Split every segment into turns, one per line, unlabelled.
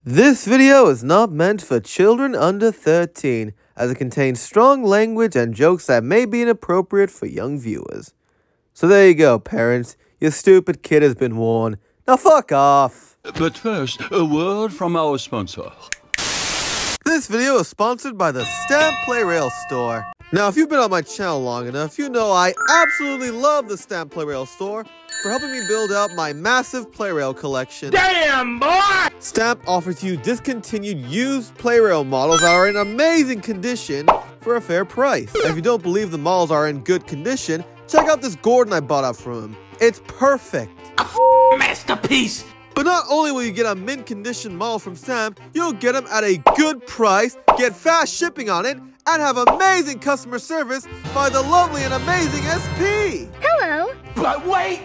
This video is not meant for children under 13, as it contains strong language and jokes that may be inappropriate for young viewers. So there you go, parents. Your stupid kid has been warned. Now fuck off.
But first, a word from our sponsor.
This video is sponsored by the Stamp Play Rail store. Now, if you've been on my channel long enough, you know I absolutely love the Stamp Play Rail store for helping me build out my massive Play Rail collection.
Damn, boy!
Stamp offers you discontinued used Play Rail models that are in amazing condition for a fair price. And if you don't believe the models are in good condition, check out this Gordon I bought out from him. It's perfect.
A masterpiece!
But not only will you get a mint condition model from Stamp, you'll get them at a good price, get fast shipping on it, and have amazing customer service by the lovely and amazing SP!
Hello!
But wait!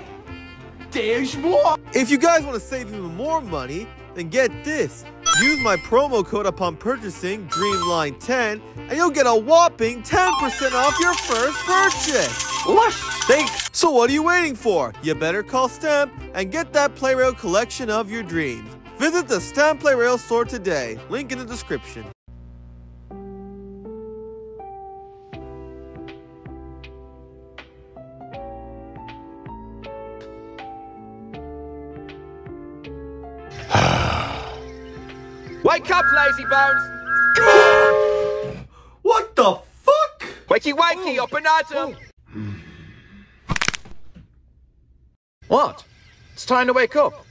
There's more!
If you guys want to save even more money, then get this. Use my promo code upon purchasing Dreamline10, and you'll get a whopping 10% off your first purchase!
What?
Thanks! So what are you waiting for? You better call Stamp and get that Play Rail collection of your dreams. Visit the Stamp Play Rail store today. Link in the description.
Wake up, lazy bones!
What the fuck?
Wakey wakey, up and at 'em! What? It's time to wake up.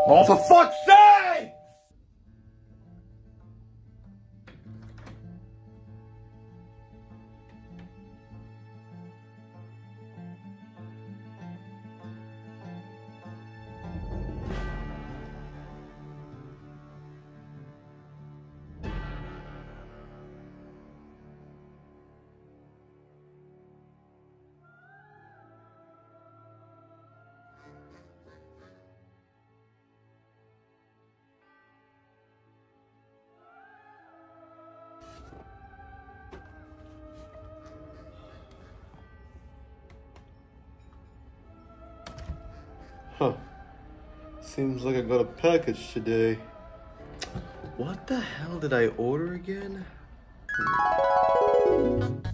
Oh, for fuck's sake!
Huh. Seems like I got a package today. What the hell did I order again?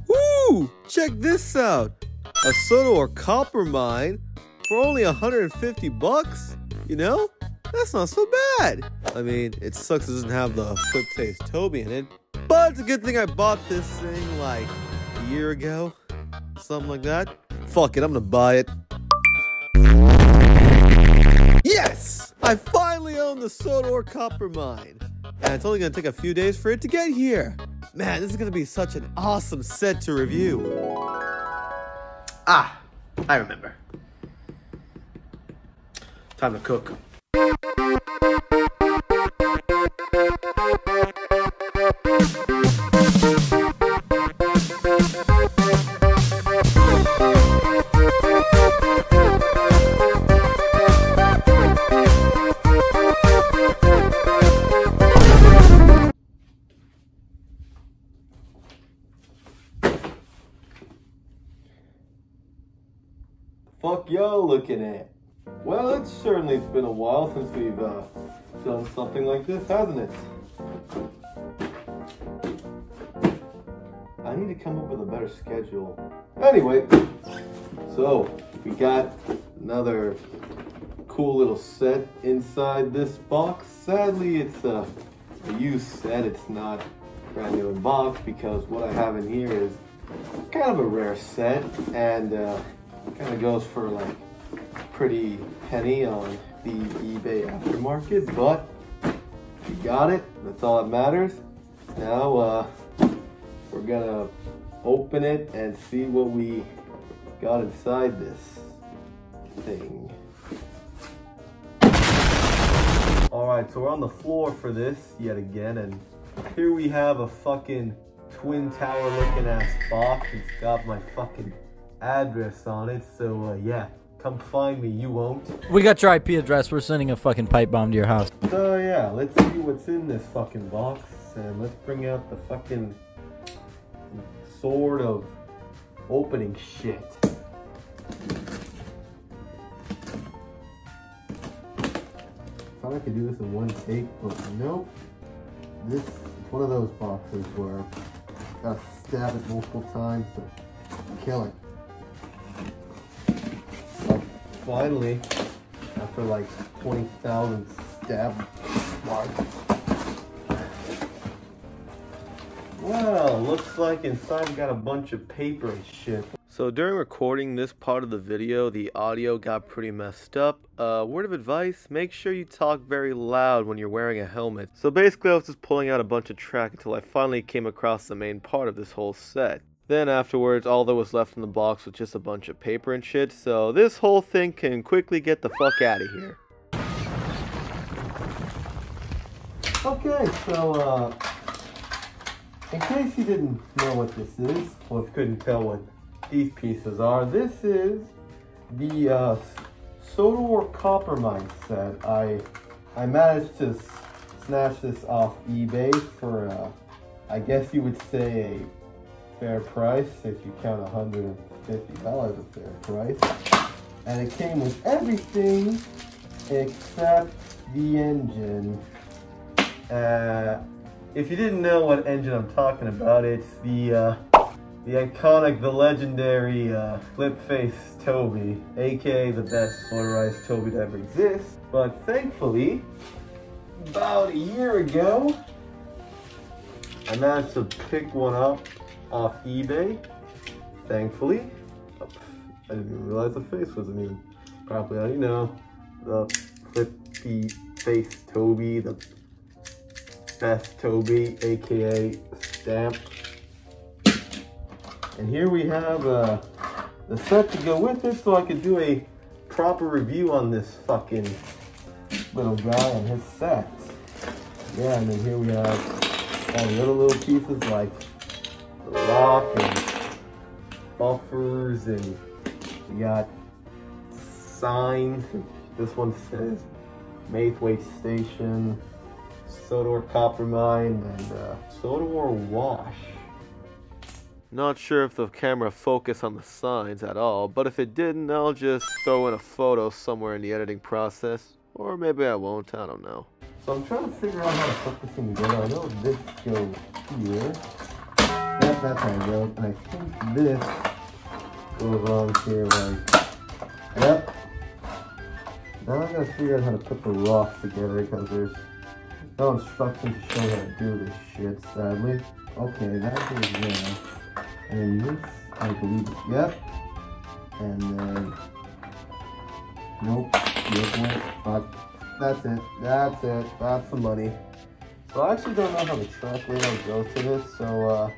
Woo! Check this out! A Sodor Copper mine for only 150 bucks? You know? That's not so bad! I mean, it sucks it doesn't have the Flip Face Toby in it, but it's a good thing I bought this thing like a year ago. Something like that. Fuck it, I'm gonna buy it. Yes! I finally own the Sodor Copper mine. And it's only gonna take a few days for it to get here. Man, this is gonna be such an awesome set to review. Ah, I remember. Time to cook. Fuck y'all looking at? Well, it's certainly been a while since we've done something like this, hasn't it? I need to come up with a better schedule. Anyway, so we got another cool little set inside this box. Sadly, it's a used set. It's not brand new in box because what I have in here is kind of a rare set, and kind of goes for like a pretty penny on the eBay aftermarket, but we got it. That's all that matters. Now we're gonna open it and see what we got inside this thing. Alright, so we're on the floor for this yet again, and here we have a fucking twin tower looking ass box. It's got my fucking address on it, so yeah, come find me, you won't.
We got your IP address. We're sending a fucking pipe bomb to your house.
So yeah, let's see what's in this fucking box, and let's bring out the fucking sword of opening shit. Thought I could do this in one take, but nope. This is one of those boxes where I gotta stab it multiple times to kill it. But finally, after like 20,000 stab marks. Well, looks like inside we got a bunch of paper and shit. So during recording this part of the video, the audio got pretty messed up. Word of advice, make sure you talk very loud when you're wearing a helmet. So basically I was just pulling out a bunch of track until I finally came across the main part of this whole set. Then afterwards, all that was left in the box was just a bunch of paper and shit, so this whole thing can quickly get the fuck out of here. Okay, so in case you didn't know what this is, or if you couldn't tell what these pieces are, this is the Sodor Copper mine set. I managed to snatch this off eBay for I guess you would say a fair price, if you count $150 a fair price. And it came with everything except the engine. If you didn't know what engine I'm talking about, it's the iconic, the legendary flip-face Toby, aka the best motorized Toby to ever exist. But thankfully, about a year ago, I managed to pick one up off eBay. Thankfully, I didn't even realize the face wasn't even properly on. You know, the flippy face Toby, the best Toby, aka Stamp. And here we have the set to go with it, so I could do a proper review on this fucking little guy and his set. Yeah, and then here we have all the other little pieces like the rock and buffers, and we got signs. This one says Maithwaite Station, Sodor Copper Mine, and Sodor Wash. Not sure if the camera focused on the signs at all, but if it didn't, I'll just throw in a photo somewhere in the editing process. Or maybe I won't, I don't know. So I'm trying to figure out how to put this thing together. I know this goes here. Yep, that's how it goes. And I think this goes on here like, yep. Now I gotta figure out how to put the rocks together because there's no instructions to show how to do this shit, sadly. Okay, that goes there. And then this, I believe, yep. And then, nope, fuck. That's it, that's the money. So I actually don't know how the track layout goes to this, so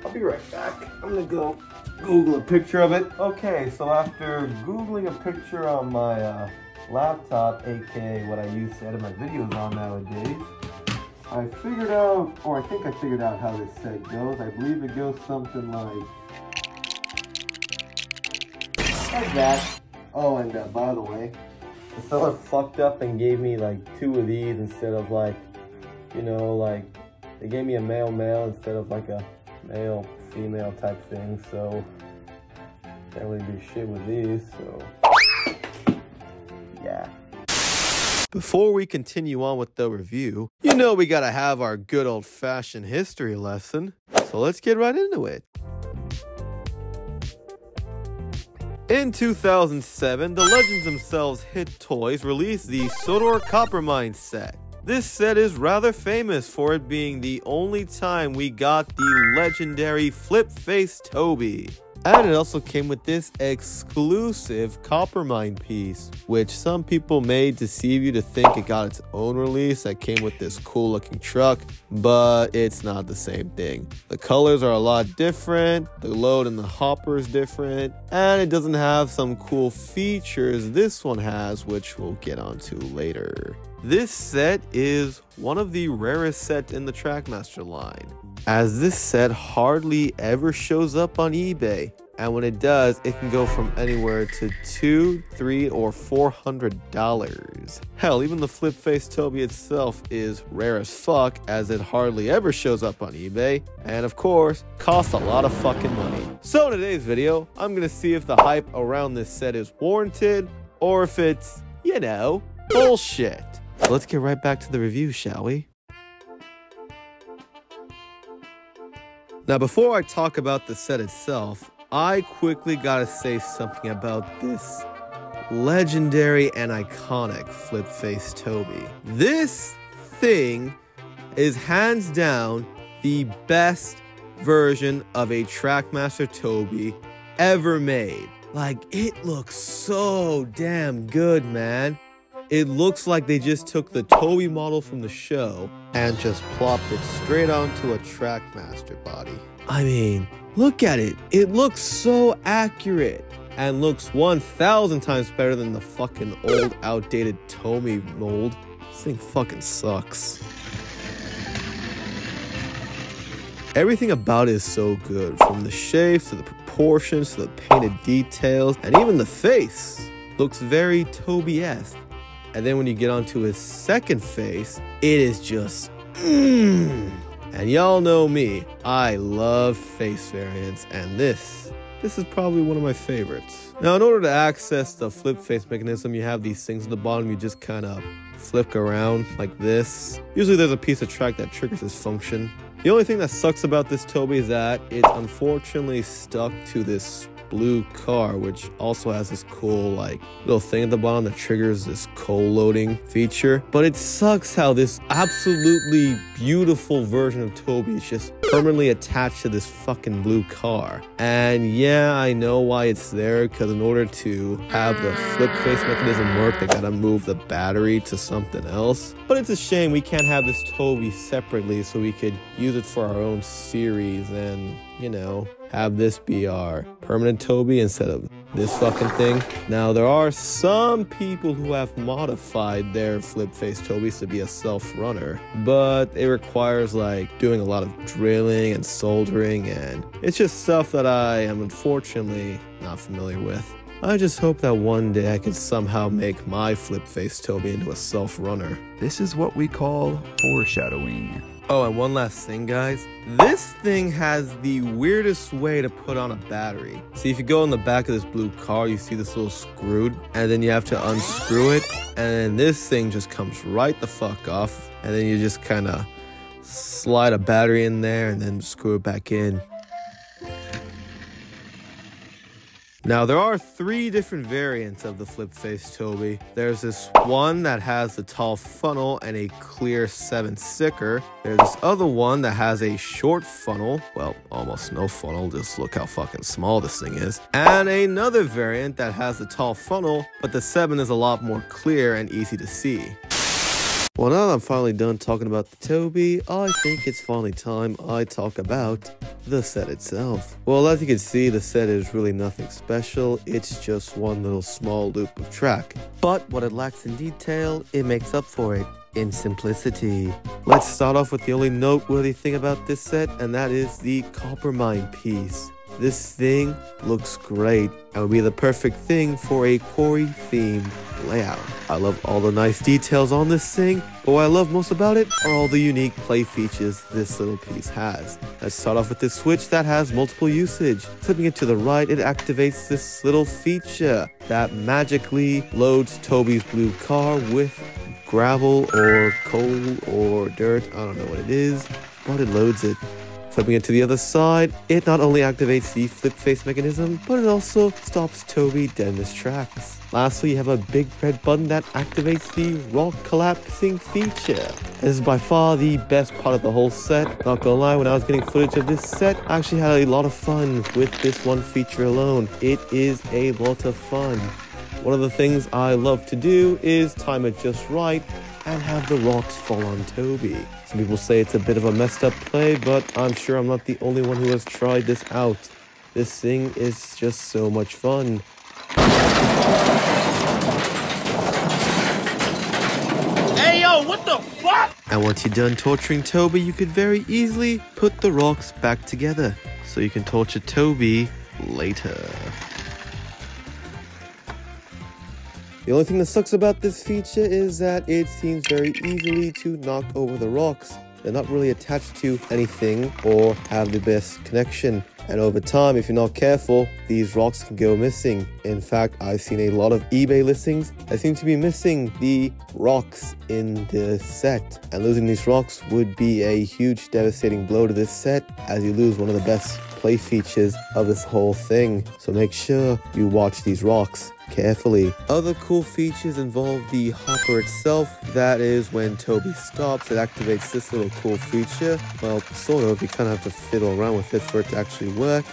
I'll be right back. I'm gonna go Google a picture of it. Okay, so after Googling a picture on my laptop, aka what I use to edit my videos on nowadays, I figured out, or I think I figured out how this set goes. I believe it goes something like that. Oh, and by the way, the seller fucked up and gave me like 2 of these instead of like, you know, like they gave me a male instead of like a male female type thing. So can't really do shit with these. So yeah. Before we continue on with the review, you know we gotta have our good old-fashioned history lesson. So let's get right into it. In 2007, the Legends themselves, Hit Toys, released the Sodor Copper Mine set. This set is rather famous for it being the only time we got the legendary flip-face Toby. And it also came with this exclusive copper mine piece, which some people may deceive you to think it got its own release that came with this cool looking truck, but it's not the same thing. The colors are a lot different, the load in the hopper is different, and it doesn't have some cool features this one has, which we'll get onto later. This set is one of the rarest sets in the Trackmaster line, as this set hardly ever shows up on eBay, And when it does, it can go from anywhere to $200, $300, or $400. Hell, even the flip face Toby itself is rare as fuck, as it hardly ever shows up on eBay, and of course, costs a lot of fucking money. So in today's video, I'm gonna see if the hype around this set is warranted, or if it's, you know, bullshit. So let's get right back to the review, shall we? Now, before I talk about the set itself, I quickly gotta say something about this legendary and iconic flip face Toby. This thing is hands down the best version of a Trackmaster Toby ever made. Like, it looks so damn good, man. It looks like they just took the Toby model from the show and just plopped it straight onto a Trackmaster body. I mean, look at it. It looks so accurate and looks 1,000 times better than the fucking old, outdated Toby mold. This thing fucking sucks. Everything about it is so good, from the shapes to the proportions to the painted details, and even the face looks very Toby-esque. And then when you get onto his second face, it is just And y'all know me, I love face variants, and this is probably one of my favorites. Now, in order to access the flip face mechanism, you have these things at the bottom you just kind of flick around like this. Usually there's a piece of track that triggers this function. The only thing that sucks about this Toby is that it's unfortunately stuck to this blue car, which also has this cool like little thing at the bottom that triggers this coal loading feature. But it sucks how this absolutely beautiful version of Toby is just permanently attached to this fucking blue car. And yeah, I know why it's there, because in order to have the flip face mechanism work, they gotta move the battery to something else. But it's a shame we can't have this Toby separately so we could use it for our own series and, you know, have this be our permanent Toby instead of this fucking thing. Now, there are some people who have modified their flip face Tobys to be a self-runner, but it requires like doing a lot of drilling and soldering, and it's just stuff that I am unfortunately not familiar with. I just hope that one day I can somehow make my flip face Toby into a self-runner.
This is what we call foreshadowing.
Oh, and one last thing, guys. This thing has the weirdest way to put on a battery. See, if you go in the back of this blue car, you see this little screw, and then you have to unscrew it, and then this thing just comes right the fuck off, and then you just kind of slide a battery in there and then screw it back in. Now, there are 3 different variants of the flip face Toby. There's this one that has the tall funnel and a clear 7 sticker. There's this other one that has a short funnel, well, almost no funnel, just look how fucking small this thing is. And another variant that has the tall funnel, but the 7 is a lot more clear and easy to see. Well, now that I'm finally done talking about the Toby, I think it's finally time I talk about the set itself. Well, as you can see, the set is really nothing special. It's just one little small loop of track. But what it lacks in detail, it makes up for it in simplicity. Let's start off with the only noteworthy thing about this set, and that is the copper mine piece. This thing looks great and would be the perfect thing for a quarry-themed layout. I love all the nice details on this thing, but what I love most about it are all the unique play features this little piece has. Let's start off with this switch that has multiple usage. Flipping it to the right, it activates this little feature that magically loads Toby's blue car with gravel or coal or dirt. I don't know what it is, but it loads it. Flipping it to the other side, it not only activates the flip face mechanism, but it also stops Toby dead in his tracks. Lastly, you have a big red button that activates the rock collapsing feature. This is by far the best part of the whole set. Not gonna lie, when I was getting footage of this set, I actually had a lot of fun with this one feature alone. It is a lot of fun. One of the things I love to do is time it just right and have the rocks fall on Toby. Some people say it's a bit of a messed up play, but I'm sure I'm not the only one who has tried this out. This thing is just so much fun.
Hey, yo, what the fuck?
And once you're done torturing Toby, you could very easily put the rocks back together. So you can torture Toby
later.
The only thing that sucks about this feature is that it seems very easily to knock over the rocks. They're not really attached to anything or have the best connection. And over time, if you're not careful, these rocks can go missing. In fact, I've seen a lot of eBay listings that seem to be missing the rocks in the set. And losing these rocks would be a huge devastating blow to this set, as you lose one of the best play features of this whole thing. So make sure you watch these rocks carefully. Other cool features involve the hopper itself. That is, when Toby stops, it activates this little cool feature. Well, sort of, you kind of have to fiddle around with it for it to actually work.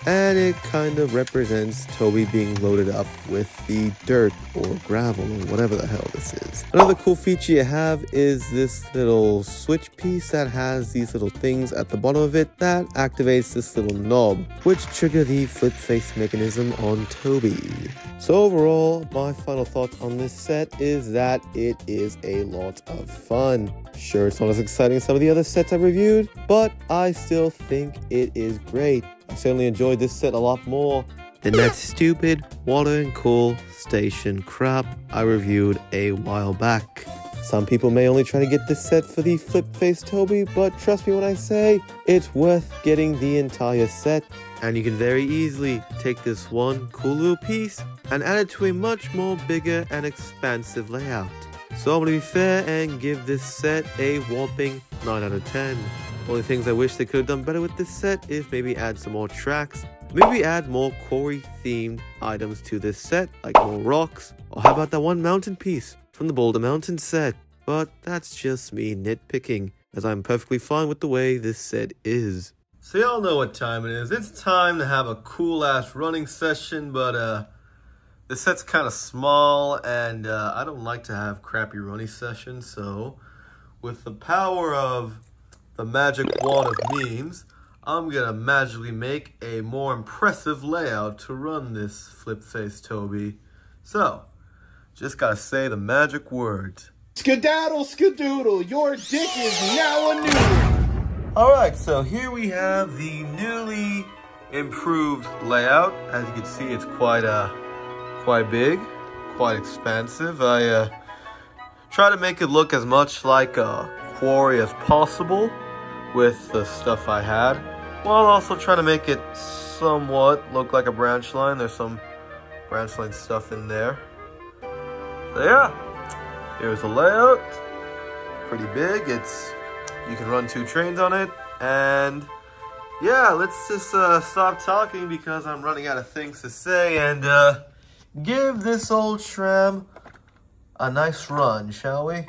And it kind of represents Toby being loaded up with the dirt or gravel or whatever the hell this is. Another cool feature you have is this little switch piece that has these little things at the bottom of it that activates this little knob, which trigger the flip face mechanism on Toby. So overall, my final thoughts on this set is that it is a lot of fun. Sure, it's not as exciting as some of the other sets I've reviewed, but I still think it is great. I certainly enjoyed this set a lot more than that stupid water and cool station crap I reviewed a while back. Some people may only try to get this set for the flip face Toby, but trust me when I say it's worth getting the entire set. And you can very easily take this one cool little piece and add it to a much more bigger and expansive layout. So I'm going to be fair and give this set a whopping 9 out of 10. Only things I wish they could have done better with this set is maybe add some more tracks, maybe add more quarry themed items to this set, like more rocks, or how about that one mountain piece from the Boulder Mountain set. But that's just me nitpicking, as I'm perfectly fine with the way this set is. So y'all know what time it is. It's time to have a cool ass running session, but this set's kind of small and I don't like to have crappy running sessions. So with the power of the magic wand of memes, I'm gonna magically make a more impressive layout to run this flip face Toby. So just gotta say the magic words.
Skedaddle, skedoodle, your dick is now a noodle.
Alright, so here we have the newly improved layout. As you can see, it's quite big, quite expansive. I try to make it look as much like a quarry as possible with the stuff I had, while also trying to make it somewhat look like a branch line. There's some branch line stuff in there. So yeah, here's the layout. Pretty big. You can run 2 trains on it, and yeah, let's just stop talking because I'm running out of things to say and give this old tram a nice run, shall we?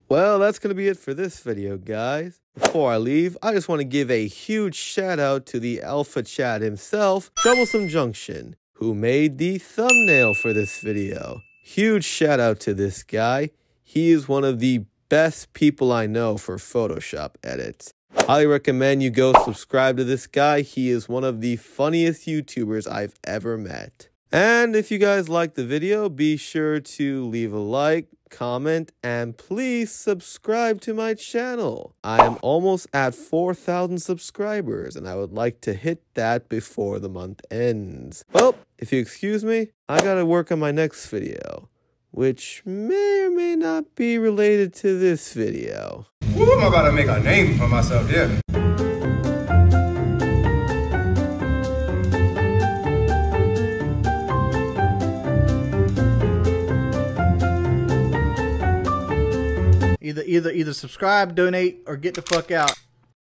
Well, that's going to be it for this video, guys. Before I leave, I just want to give a huge shout out to the Alpha Chat himself, Troublesome Junction, who made the thumbnail for this video. Huge shout out to this guy. He is one of the best people I know for Photoshop edits. Highly recommend you go subscribe to this guy. He is one of the funniest YouTubers I've ever met. And if you guys liked the video, be sure to leave a like, comment, and please subscribe to my channel. I am almost at 4,000 subscribers, and I would like to hit that before the month ends. Well, if you excuse me, I gotta work on my next video, which may or may not be related to this video.
Woo, I'm about to make a name for myself here.
Either subscribe, donate, or get the fuck out.